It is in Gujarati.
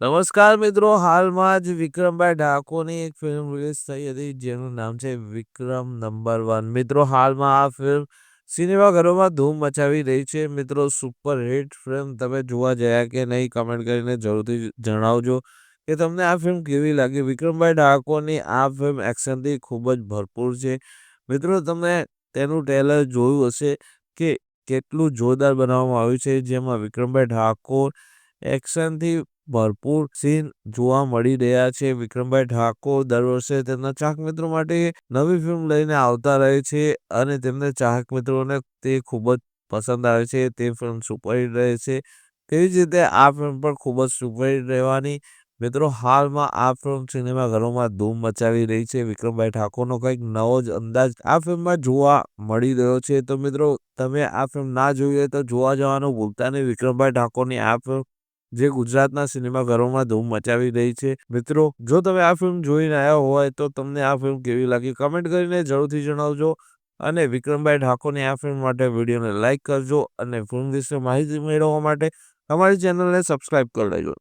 નમસ્કાર મિત્રો, હાલમાં જ વિક્રમભાઈ ઠાકોરની એક ફિલ્મ રિલીઝ થઈ હતી જેનું નામ છે વિક્રમ નંબર 1. મિત્રો, હાલમાં આ ફિલ્મ સિનેમાઘરોમાં ધૂમ મચાવી રહી છે. મિત્રો, સુપર હિટ ફિલ્મ તમે જોવા ગયા કે નહીં, કમેન્ટ કરીને જરૂરથી જણાવજો કે તમને આ ફિલ્મ કેવી લાગી. વિક્રમભાઈ ઠાકોરની આ ફિલ્મ એક્શનથી ખૂબ જ ભરપૂર છે. મિત્રો, તમે તેનું ટ્રેલર જોયું હશે કે કેટલું જોરદાર બનાવવામાં આવ્યું છે, જેમાં વિક્રમભાઈ ઠાકોર એક્શનથી ભરપૂર સીન જોવા મળી રહ્યા છે. વિક્રમભાઈ ઠાકોર દર વર્ષે તેમના ચાહક મિત્રો માટે નવી ફિલ્મ લઈને આવતા રહે છે અને તેમને ચાહક મિત્રોને તે ખૂબ જ પસંદ આવે છે. તે ફિલ્મ સુપરહિટ રહે છે. તેવી જ રીતે આ ફિલ્મ પણ ખૂબ જ સુપરહિટ રહેવાની. મિત્રો, હાલમાં આ ફિલ્મ સિનેમાઘરોમાં ધૂમ મચાવી રહી છે. વિક્રમભાઈ ઠાકોરનો કંઈક નવો જ અંદાજ આ ફિલ્મમાં જોવા મળી રહ્યો છે. તો મિત્રો, તમે આ ફિલ્મ ના જોઈ હોય તો જોવા જવાનું ભૂલતા નહીં. વિક્રમભાઈ ઠાકોરની આ ફિલ્મ જે ગુજરાતના સિનેમાઘરોમાં ધૂમ મચાવી રહી છે. મિત્રો, જો તમે આ ફિલ્મ જોઈને આવ્યા હોય તો તમને આ ફિલ્મ કેવી લાગી કમેન્ટ કરીને જરૂરથી જણાવજો. અને વિક્રમભાઈ ઠાકોરની આ ફિલ્મ માટે વિડીયોને લાઇક કરજો અને ફિલ્મ વિશે માહિતી મેળવવા માટે અમારી ચેનલને સબસ્ક્રાઇબ કરી લેજો.